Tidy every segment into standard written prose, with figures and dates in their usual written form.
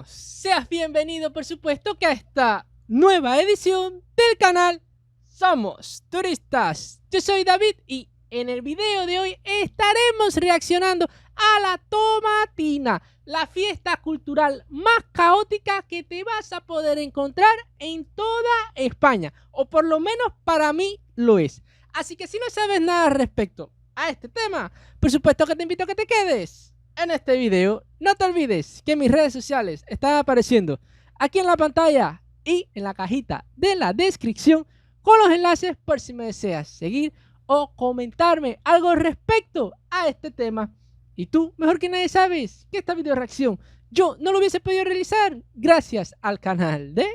Seas bienvenido, por supuesto, que a esta nueva edición del canal Somos Turistas. Yo soy David y en el video de hoy estaremos reaccionando a la Tomatina, la fiesta cultural más caótica que te vas a poder encontrar en toda España, o por lo menos para mí lo es. Así que si no sabes nada respecto a este tema, por supuesto que te invito a que te quedes en este video. No te olvides que mis redes sociales están apareciendo aquí en la pantalla y en la cajita de la descripción con los enlaces por si me deseas seguir o comentarme algo respecto a este tema. Y tú, mejor que nadie, sabes que esta video reacción yo no lo hubiese podido realizar gracias al canal de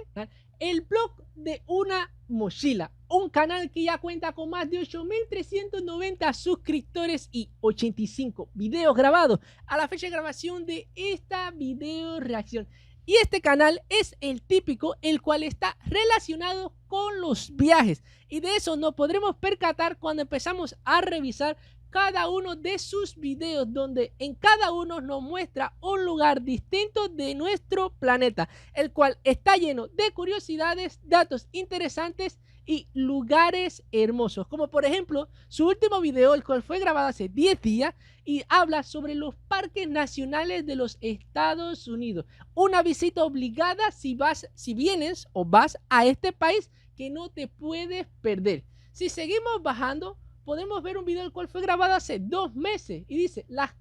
El Blog de una Mochila, un canal que ya cuenta con más de 8.390 suscriptores y 85 videos grabados a la fecha de grabación de esta video reacción. Y este canal es el típico, el cual está relacionado con los viajes, y de eso nos podremos percatar cuando empezamos a revisar cada uno de sus videos, donde en cada uno nos muestra un lugar distinto de nuestro planeta, el cual está lleno de curiosidades, datos interesantes y lugares hermosos, como por ejemplo su último video, el cual fue grabado hace 10 días y habla sobre los parques nacionales de los Estados Unidos, una visita obligada si vienes o vas a este país, que no te puedes perder. Si seguimos bajando, podemos ver un video el cual fue grabado hace 2 meses y dice las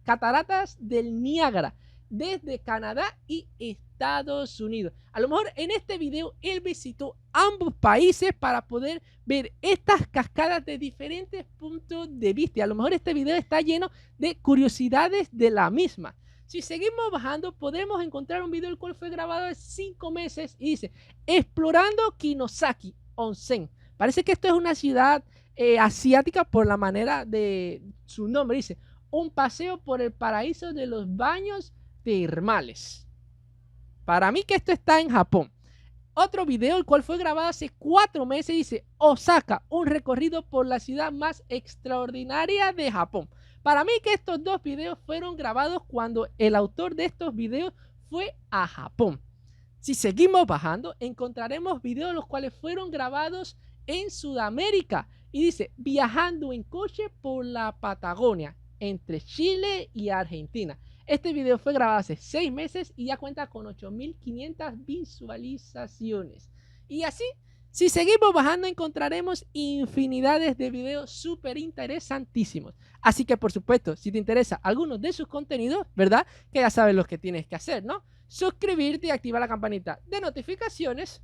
cataratas del Niágara desde Canadá y Estados Unidos. A lo mejor en este video él visitó ambos países para poder ver estas cascadas de diferentes puntos de vista. A lo mejor este video está lleno de curiosidades de la misma. Si seguimos bajando, podemos encontrar un video el cual fue grabado hace 5 meses y dice explorando Kinosaki Onsen. Parece que esto es una ciudad asiática por la manera de su nombre. Dice un paseo por el paraíso de los baños termales. Para mí que esto está en Japón. Otro video el cual fue grabado hace 4 meses dice Osaka, un recorrido por la ciudad más extraordinaria de Japón. Para mí que estos 2 videos fueron grabados cuando el autor de estos videos fue a Japón. Si seguimos bajando, encontraremos videos los cuales fueron grabados en Sudamérica y dice viajando en coche por la Patagonia entre Chile y Argentina. Este video fue grabado hace 6 meses y ya cuenta con 8.500 visualizaciones. Y así, si seguimos bajando, encontraremos infinidades de videos súper interesantísimos. Así que, por supuesto, si te interesa alguno de sus contenidos, ¿verdad? Que ya sabes lo que tienes que hacer, ¿no? Suscribirte y activar la campanita de notificaciones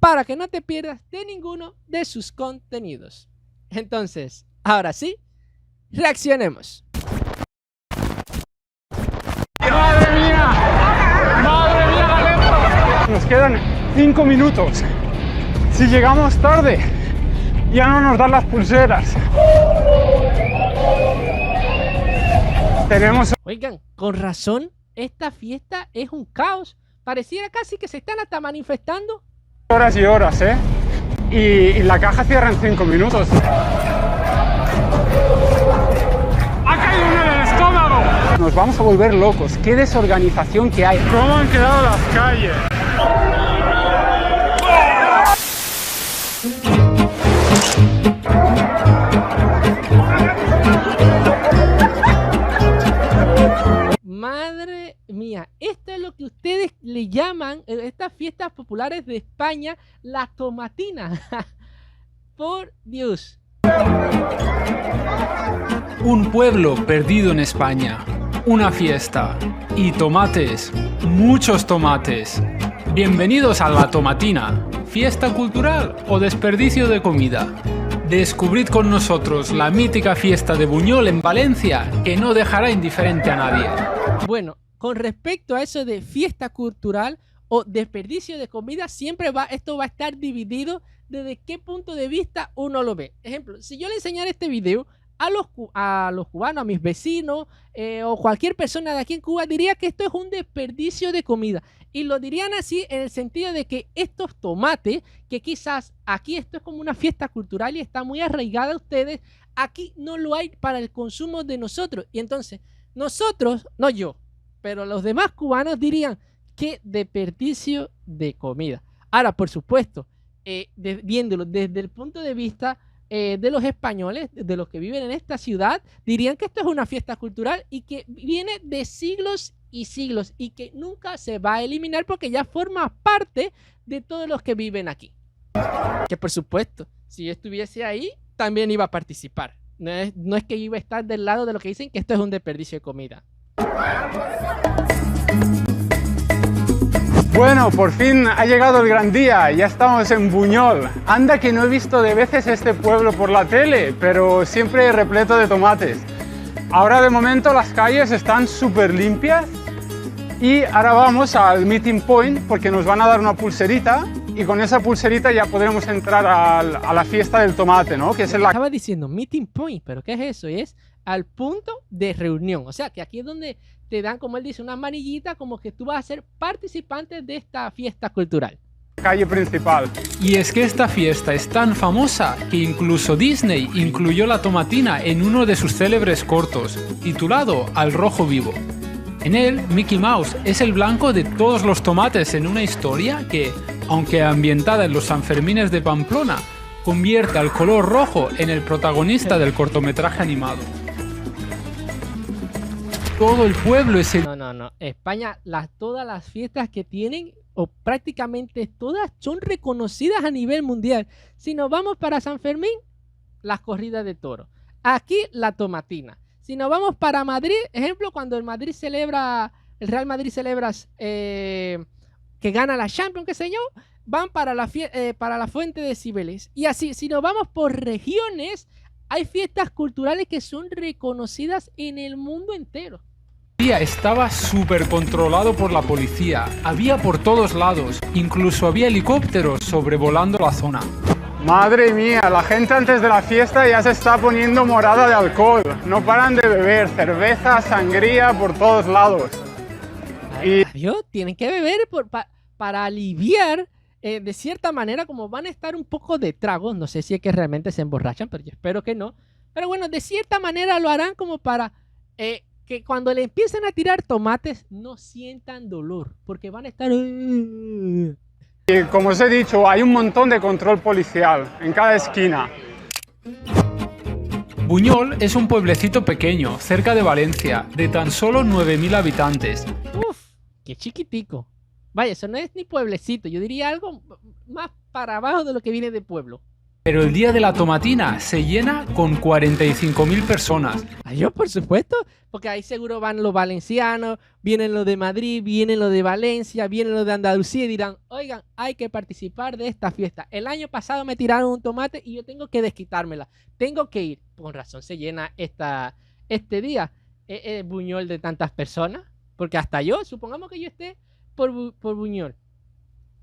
para que no te pierdas de ninguno de sus contenidos. Entonces, ahora sí, reaccionemos. ¡Madre mía! ¡Madre mía, Galeto! Nos quedan 5 minutos. Si llegamos tarde, ya no nos dan las pulseras. Oigan, con razón, esta fiesta es un caos. Pareciera casi que se están hasta manifestando. Horas y horas, ¿eh? Y la caja cierra en 5 minutos. ¡Ha caído uno en el estómago! Nos vamos a volver locos. ¡Qué desorganización que hay! ¿Cómo han quedado las calles? Madre mía, esto es lo que ustedes le llaman, estas fiestas populares de España, la Tomatina. Por Dios. Un pueblo perdido en España, una fiesta y tomates, muchos tomates. Bienvenidos a la Tomatina, fiesta cultural o desperdicio de comida. Descubrid con nosotros la mítica fiesta de Buñol en Valencia, que no dejará indiferente a nadie. Bueno, con respecto a eso de fiesta cultural o desperdicio de comida, siempre esto va a estar dividido desde qué punto de vista uno lo ve. Ejemplo, si yo le enseñara este video a los cubanos, a mis vecinos o cualquier persona de aquí en Cuba, diría que esto es un desperdicio de comida. Y lo dirían así en el sentido de que estos tomates, que quizás aquí esto es como una fiesta cultural y está muy arraigada a ustedes, aquí no lo hay para el consumo de nosotros. Y entonces nosotros, no yo, pero los demás cubanos dirían, qué desperdicio de comida. Ahora, por supuesto, viéndolo desde el punto de vista de los españoles, de los que viven en esta ciudad, dirían que esto es una fiesta cultural y que viene de siglos y siglos y que nunca se va a eliminar porque ya forma parte de todos los que viven aquí. Que por supuesto, si yo estuviese ahí, también iba a participar. No es que iba a estar del lado de lo que dicen que esto es un desperdicio de comida. Bueno, por fin ha llegado el gran día, ya estamos en Buñol. Anda que no he visto de veces este pueblo por la tele, pero siempre repleto de tomates. Ahora de momento las calles están súper limpias y ahora vamos al meeting point porque nos van a dar una pulserita y con esa pulserita ya podremos entrar a la fiesta del tomate, ¿no? Que es la... Estaba diciendo meeting point, pero ¿qué es eso? Y es al punto de reunión. O sea, que aquí es donde te dan, como él dice, una manillita como que tú vas a ser participante de esta fiesta cultural. Calle principal. Y es que esta fiesta es tan famosa que incluso Disney incluyó la tomatina en uno de sus célebres cortos, titulado Al Rojo Vivo. En él, Mickey Mouse es el blanco de todos los tomates en una historia que, aunque ambientada en los Sanfermines de Pamplona, convierte al color rojo en el protagonista del cortometraje animado. Todo el pueblo es el... No. España, todas las fiestas que tienen, o prácticamente todas, son reconocidas a nivel mundial. Si nos vamos para San Fermín, las corridas de toro. Aquí, la tomatina. Si nos vamos para Madrid, ejemplo, cuando el Real Madrid celebra que gana la Champions, qué sé yo, van para la Fuente de Cibeles. Y así, si nos vamos por regiones, hay fiestas culturales que son reconocidas en el mundo entero. El día estaba súper controlado por la policía, había por todos lados, incluso había helicópteros sobrevolando la zona. Madre mía, la gente antes de la fiesta ya se está poniendo morada de alcohol. No paran de beber, cerveza, sangría por todos lados. Adiós, tienen que beber para aliviar, de cierta manera, como van a estar un poco de tragos. No sé si es que realmente se emborrachan, pero yo espero que no. Pero bueno, de cierta manera lo harán como para que cuando le empiecen a tirar tomates no sientan dolor, porque van a estar... Y como os he dicho, hay un montón de control policial en cada esquina. Buñol es un pueblecito pequeño, cerca de Valencia, de tan solo 9.000 habitantes. Uf, qué chiquitico. Vaya, eso no es ni pueblecito, yo diría algo más para abajo de lo que viene de pueblo. Pero el día de la tomatina se llena con 45.000 personas. Yo, por supuesto, porque ahí seguro van los valencianos, vienen los de Madrid, vienen los de Valencia, vienen los de Andalucía y dirán, oigan, hay que participar de esta fiesta. El año pasado me tiraron un tomate y yo tengo que desquitármela. Tengo que ir. Con razón se llena este día el Buñol de tantas personas, porque hasta yo, supongamos que yo esté por Buñol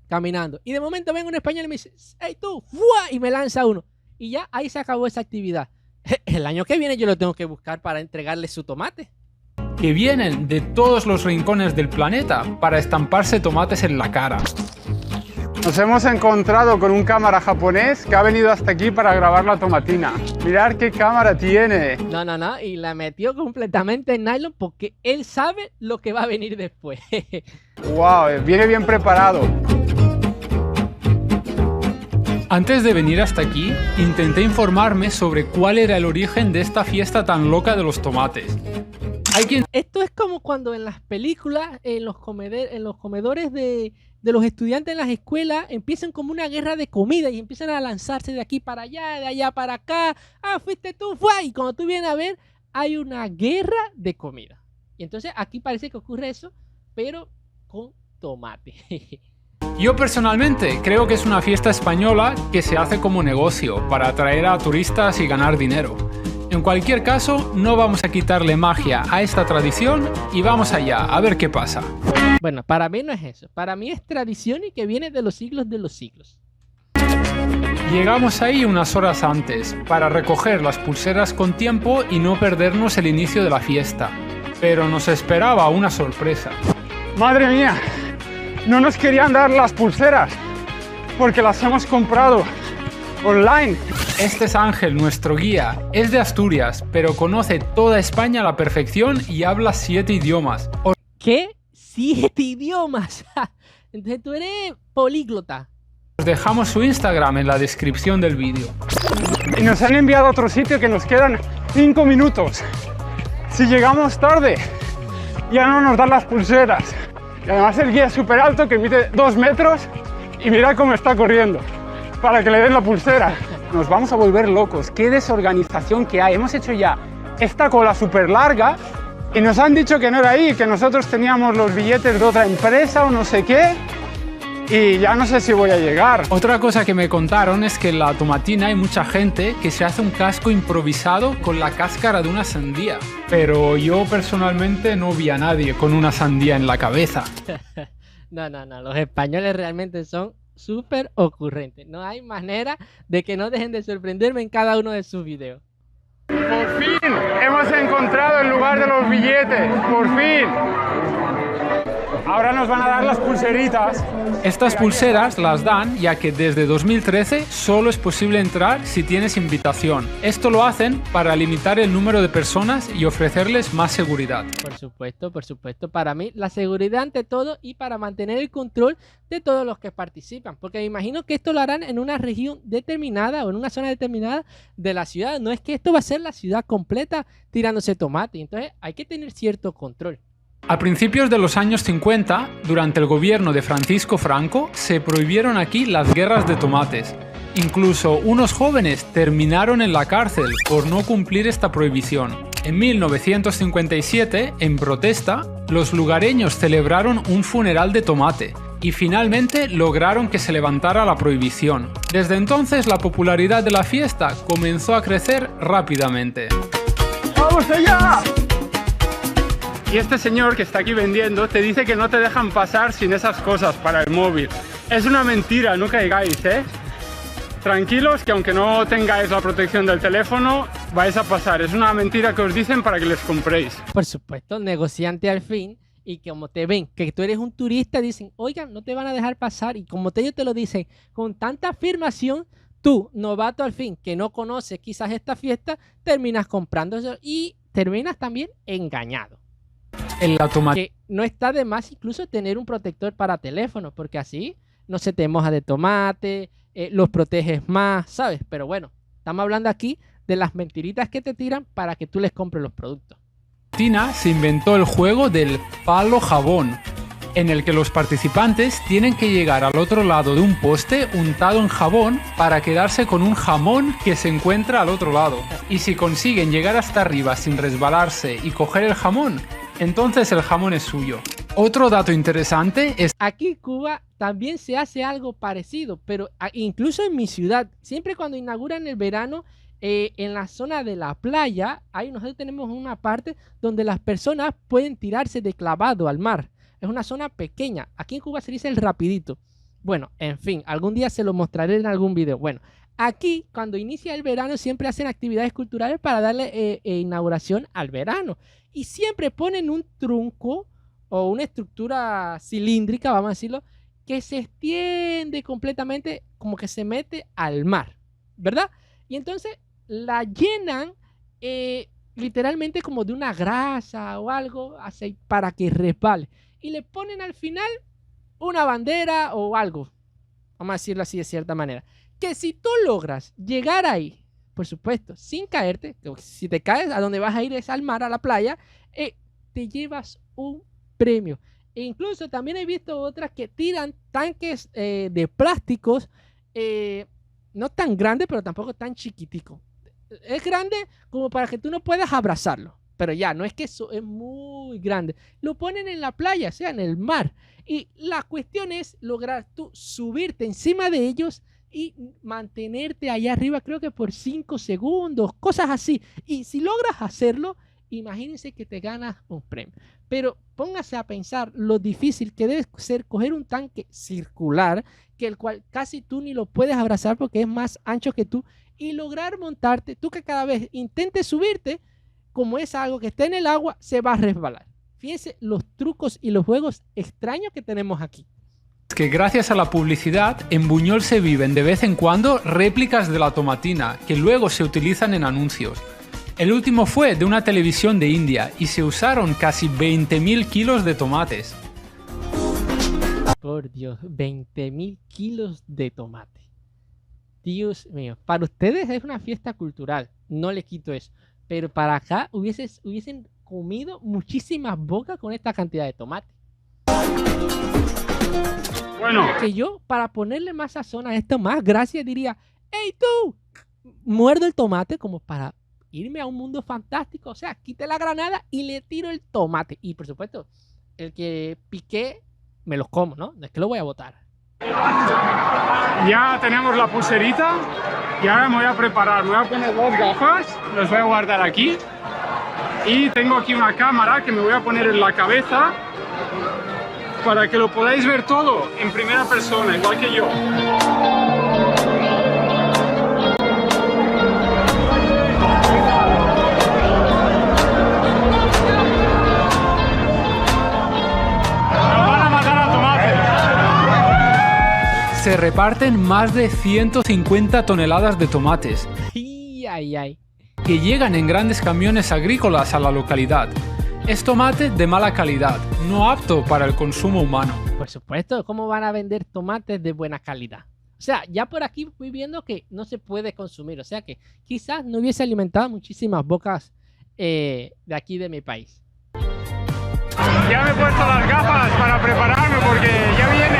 caminando y de momento venga un español y me dice, hey tú, ¡fua! Y me lanza uno y ya ahí se acabó esa actividad. El año que viene yo lo tengo que buscar para entregarle su tomate. Que vienen de todos los rincones del planeta para estamparse tomates en la cara. Nos hemos encontrado con un cámara japonés que ha venido hasta aquí para grabar la tomatina. Mirad qué cámara tiene. No, y la metió completamente en nylon porque él sabe lo que va a venir después. Wow, viene bien preparado. Antes de venir hasta aquí, intenté informarme sobre cuál era el origen de esta fiesta tan loca de los tomates. Esto es como cuando en las películas, en los comedores de los estudiantes en las escuelas, empiezan como una guerra de comida y empiezan a lanzarse de aquí para allá, de allá para acá. Ah, fuiste tú, fue. Y cuando tú vienes a ver, hay una guerra de comida. Y entonces aquí parece que ocurre eso, pero con tomate. Yo personalmente creo que es una fiesta española que se hace como negocio para atraer a turistas y ganar dinero. En cualquier caso, no vamos a quitarle magia a esta tradición y vamos allá a ver qué pasa. Bueno, para mí no es eso. Para mí es tradición y que viene de los siglos de los siglos. Llegamos ahí unas horas antes para recoger las pulseras con tiempo y no perdernos el inicio de la fiesta. Pero nos esperaba una sorpresa. ¡Madre mía! No nos querían dar las pulseras porque las hemos comprado online. Este es Ángel, nuestro guía. Es de Asturias, pero conoce toda España a la perfección y habla 7 idiomas. ¿Qué? 7 idiomas. Entonces tú eres políglota. Os dejamos su Instagram en la descripción del vídeo. Y nos han enviado a otro sitio que nos quedan 5 minutos. Si llegamos tarde, ya no nos dan las pulseras. Y además el guía es súper alto, que mide 2 metros, y mira cómo está corriendo para que le den la pulsera. Nos vamos a volver locos. Qué desorganización que hay. Hemos hecho ya esta cola súper larga y nos han dicho que no era ahí, que nosotros teníamos los billetes de otra empresa o no sé qué. Y ya no sé si voy a llegar. Otra cosa que me contaron es que en la tomatina hay mucha gente que se hace un casco improvisado con la cáscara de una sandía. Pero yo personalmente no vi a nadie con una sandía en la cabeza. No, los españoles realmente son súper ocurrentes. No hay manera de que no dejen de sorprenderme en cada uno de sus videos. Por fin hemos encontrado el lugar de los billetes. Por fin. Ahora nos van a dar las pulseritas. Estas pulseras las dan ya que desde 2013 solo es posible entrar si tienes invitación. Esto lo hacen para limitar el número de personas y ofrecerles más seguridad. Por supuesto. Para mí, la seguridad ante todo y para mantener el control de todos los que participan. Porque me imagino que esto lo harán en una región determinada o en una zona determinada de la ciudad. No es que esto va a ser la ciudad completa tirándose tomate. Entonces hay que tener cierto control. A principios de los años 50, durante el gobierno de Francisco Franco, se prohibieron aquí las guerras de tomates. Incluso unos jóvenes terminaron en la cárcel por no cumplir esta prohibición. En 1957, en protesta, los lugareños celebraron un funeral de tomate y finalmente lograron que se levantara la prohibición. Desde entonces, la popularidad de la fiesta comenzó a crecer rápidamente. ¡Vamos allá! Y este señor que está aquí vendiendo te dice que no te dejan pasar sin esas cosas para el móvil. Es una mentira, no caigáis, ¿eh? Tranquilos que aunque no tengáis la protección del teléfono, vais a pasar. Es una mentira que os dicen para que les compréis. Por supuesto, negociante al fin. Y como te ven que tú eres un turista, dicen, oigan, no te van a dejar pasar. Y como ellos te lo dicen con tanta afirmación, tú, novato al fin, que no conoces quizás esta fiesta, terminas comprando eso y terminas también engañado. En la tomatina. Que no está de más incluso tener un protector para teléfono, porque así no se te moja de tomate, los proteges más, ¿sabes? Pero bueno, estamos hablando aquí de las mentiritas que te tiran para que tú les compres los productos. En Argentina se inventó el juego del palo jabón, en el que los participantes tienen que llegar al otro lado de un poste untado en jabón para quedarse con un jamón que se encuentra al otro lado. Y si consiguen llegar hasta arriba sin resbalarse y coger el jamón, entonces el jamón es suyo. Otro dato interesante es... Aquí en Cuba también se hace algo parecido, pero incluso en mi ciudad, siempre cuando inauguran el verano, en la zona de la playa, nosotros tenemos una parte donde las personas pueden tirarse de clavado al mar. Es una zona pequeña. Aquí en Cuba se dice el rapidito. Bueno, en fin, algún día se lo mostraré en algún video. Bueno, aquí cuando inicia el verano siempre hacen actividades culturales para darle inauguración al verano. Y siempre ponen un tronco o una estructura cilíndrica, vamos a decirlo, que se extiende completamente, como que se mete al mar, ¿verdad? Y entonces la llenan literalmente como de una grasa o algo así para que resbale. Y le ponen al final una bandera o algo, vamos a decirlo así de cierta manera, que si tú logras llegar ahí, por supuesto, sin caerte, si te caes, a donde vas a ir es al mar, a la playa, te llevas un premio. E incluso también he visto otras que tiran tanques de plásticos, no tan grandes, pero tampoco tan chiquiticos. Es grande como para que tú no puedas abrazarlo. Pero ya, no es que eso es muy grande. Lo ponen en la playa, o sea, en el mar. Y la cuestión es lograr tú subirte encima de ellos y mantenerte allá arriba, creo que por 5 segundos, cosas así. Y si logras hacerlo, imagínense que te ganas un premio. Pero póngase a pensar lo difícil que debe ser coger un tanque circular, que el cual casi tú ni lo puedes abrazar porque es más ancho que tú, y lograr montarte, tú que cada vez intentes subirte, como es algo que está en el agua, se va a resbalar. Fíjense los trucos y los juegos extraños que tenemos aquí. Que gracias a la publicidad, en Buñol se viven de vez en cuando réplicas de la tomatina, que luego se utilizan en anuncios. El último fue de una televisión de India y se usaron casi 20.000 kilos de tomates. Por Dios, 20.000 kilos de tomate. Dios mío, para ustedes es una fiesta cultural, no le quito eso. Pero para acá hubiesen comido muchísimas bocas con esta cantidad de tomate. Bueno, Que yo, para ponerle más sazón a esto, más gracias, diría: ¡Hey tú! Muerdo el tomate como para irme a un mundo fantástico. O sea, quite la granada y le tiro el tomate. Y por supuesto, el que piqué, me los como, ¿no? No es que lo voy a botar. ya tenemos la pulserita y ahora me voy a preparar. Me voy a poner 2 gafas, las voy a guardar aquí. Y tengo aquí una cámara que me voy a poner en la cabeza para que lo podáis ver todo en primera persona, igual que yo. Se reparten más de 150 toneladas de tomates, Ay. que llegan en grandes camiones agrícolas a la localidad. Es tomate de mala calidad, no apto para el consumo humano. Por supuesto, ¿cómo van a vender tomates de buena calidad? O sea, ya por aquí fui viendo que no se puede consumir. O sea que quizás no hubiese alimentado muchísimas bocas de aquí de mi país. Ya me he puesto las gafas para prepararme porque ya viene,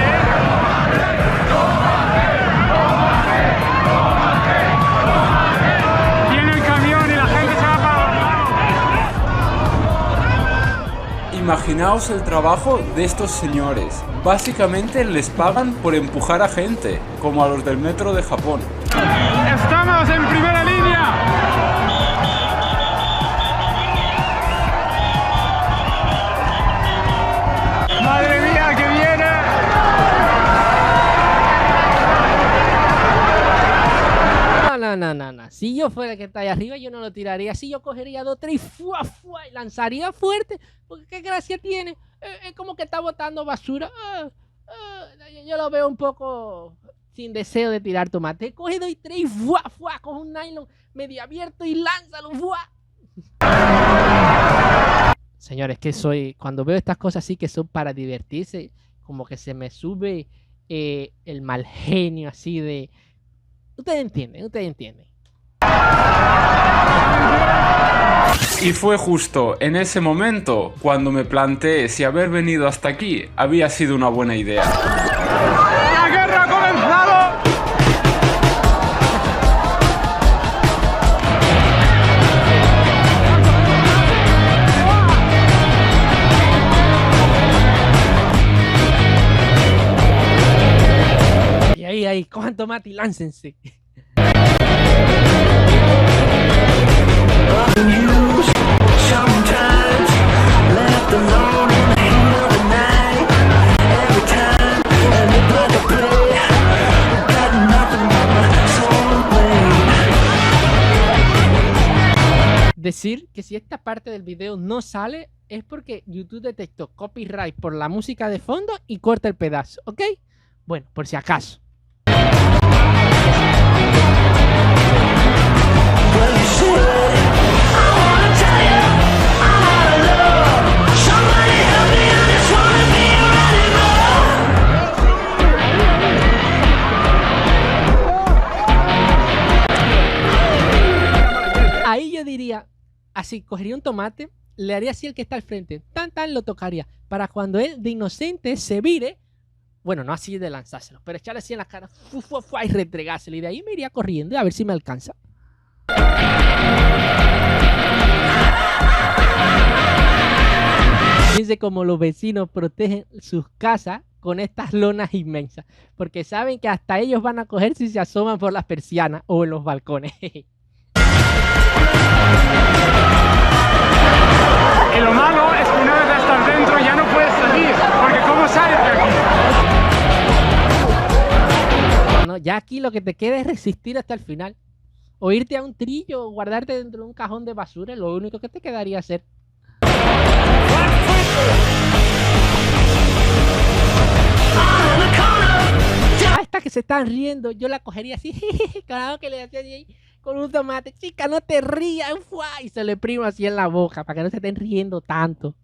Viene el camión y la gente se va para... Imaginaos el trabajo de estos señores. Básicamente les pagan por empujar a gente, como a los del metro de Japón. ¡Estamos en primera línea! ¡Madre mía, que viene! No. Si yo fuera el que está ahí arriba, yo no lo tiraría así. Yo cogería 2, 3 y lanzaría fuerte. Porque qué gracia tiene. Es como que está botando basura. Yo lo veo un poco sin deseo de tirar tomate. Coge 2 y 3 y coge un nylon medio abierto y lánzalo. Señores, que soy, cuando veo estas cosas así que son para divertirse, como que se me sube el mal genio así de... Ustedes entienden. Y fue justo en ese momento cuando me planteé si haber venido hasta aquí había sido una buena idea. ¡La guerra ha comenzado! Y ahí, cojan tomate y láncense. Decir que si esta parte del video no sale es porque YouTube detectó copyright por la música de fondo y corta el pedazo, ¿ok? Bueno, por si acaso. Ahí yo diría, así, cogería un tomate, le haría así el que está al frente, tan, lo tocaría, para cuando él de inocente se vire, bueno, no así de lanzárselo, pero echarle así en la cara, y retregárselo, y de ahí me iría corriendo a ver si me alcanza. Fíjense cómo los vecinos protegen sus casas con estas lonas inmensas, porque saben que hasta ellos van a coger si se asoman por las persianas o en los balcones. Y lo malo es que una vez estás dentro ya no puedes salir, porque ¿cómo sales de aquí? No, ya aquí lo que te queda es resistir hasta el final. O irte a un trillo o guardarte dentro de un cajón de basura, lo único que te quedaría hacer. Esta que se están riendo, yo la cogería así, claro que le hacía así, con un tomate. Chica, no te rías. ¡Fua! Y se le primo así en la boca para que no se estén riendo tanto.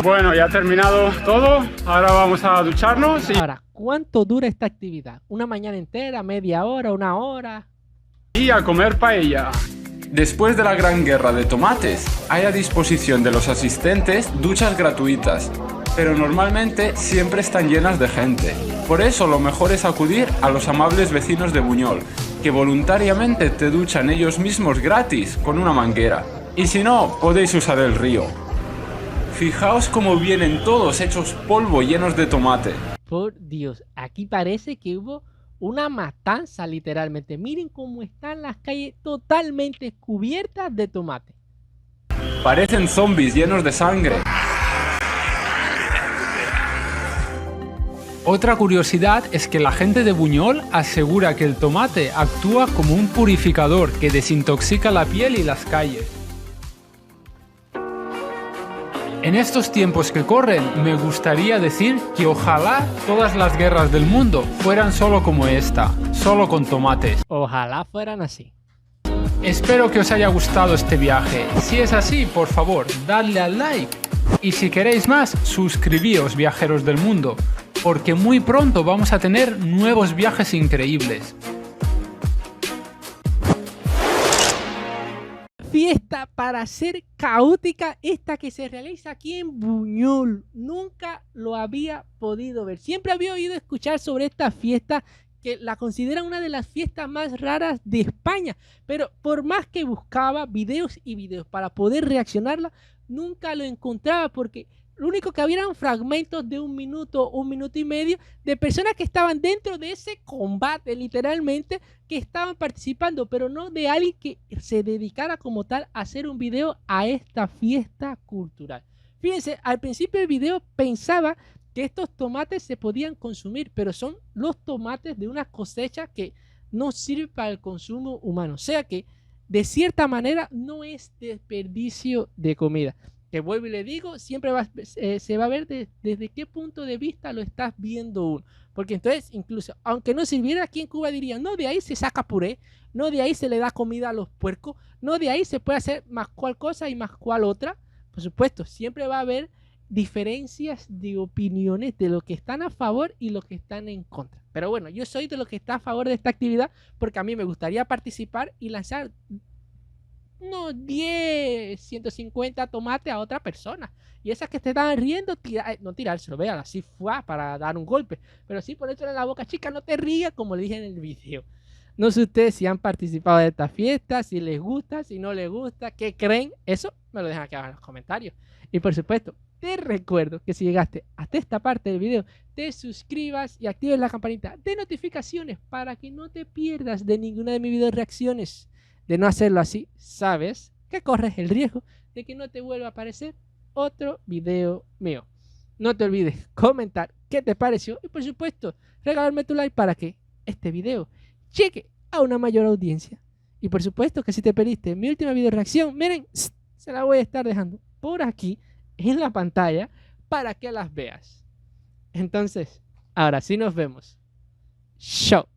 Bueno, ya ha terminado todo. Ahora vamos a ducharnos Ahora, ¿cuánto dura esta actividad? ¿Una mañana entera? ¿Media hora? ¿Una hora? y a comer paella. Después de la gran guerra de tomates, hay a disposición de los asistentes duchas gratuitas, pero normalmente siempre están llenas de gente. Por eso lo mejor es acudir a los amables vecinos de Buñol, que voluntariamente te duchan ellos mismos gratis con una manguera. Y si no, podéis usar el río. Fijaos cómo vienen todos hechos polvo llenos de tomate. Por Dios, aquí parece que hubo una matanza literalmente. Miren cómo están las calles totalmente cubiertas de tomate. Parecen zombies llenos de sangre. Otra curiosidad es que la gente de Buñol asegura que el tomate actúa como un purificador que desintoxica la piel y las calles. En estos tiempos que corren, me gustaría decir que ojalá todas las guerras del mundo fueran solo como esta, solo con tomates. Ojalá fueran así. Espero que os haya gustado este viaje. Si es así, por favor, dadle al like. Y si queréis más, suscribíos, viajeros del mundo, porque muy pronto vamos a tener nuevos viajes increíbles. Fiesta para ser caótica, esta que se realiza aquí en Buñol. Nunca lo había podido ver. Siempre había oído escuchar sobre esta fiesta, que la consideran una de las fiestas más raras de España. Pero por más que buscaba videos y videos para poder reaccionarla, nunca lo encontraba, porque lo único que había eran fragmentos de 1 minuto, 1 minuto y medio, de personas que estaban dentro de ese combate, literalmente, que estaban participando, pero no de alguien que se dedicara como tal a hacer un video a esta fiesta cultural. Fíjense, al principio del video pensaba que estos tomates se podían consumir, pero son los tomates de una cosecha que no sirve para el consumo humano. O sea que, de cierta manera, no es desperdicio de comida. Que vuelvo y le digo, siempre se va a ver desde qué punto de vista lo estás viendo uno. Porque entonces, incluso, aunque no sirviera, aquí en Cuba dirían, no, de ahí se saca puré, no, de ahí se le da comida a los puercos, no, de ahí se puede hacer más cual cosa y más cual otra. Por supuesto, siempre va a haber diferencias de opiniones de los que están a favor y los que están en contra. Pero bueno, yo soy de los que está a favor de esta actividad, porque a mí me gustaría participar y lanzar unos 10, 150 tomates a otra persona. Y esas que te estaban riendo, no tirárselo, vean, así fue para dar un golpe. Pero sí ponértelo en la boca, chica, no te rías, como le dije en el video. No sé ustedes si han participado de esta fiesta, si les gusta, si no les gusta, qué creen. Eso me lo dejan aquí abajo en los comentarios. Y por supuesto, te recuerdo que si llegaste hasta esta parte del video, te suscribas y actives la campanita de notificaciones para que no te pierdas de ninguna de mis video reacciones. De no hacerlo así, sabes que corres el riesgo de que no te vuelva a aparecer otro video mío. No te olvides comentar qué te pareció y por supuesto regalarme tu like para que este video llegue a una mayor audiencia. Y por supuesto que si te perdiste mi última video reacción, miren, se la voy a estar dejando por aquí en la pantalla para que las veas. Entonces, ahora sí nos vemos. Chao.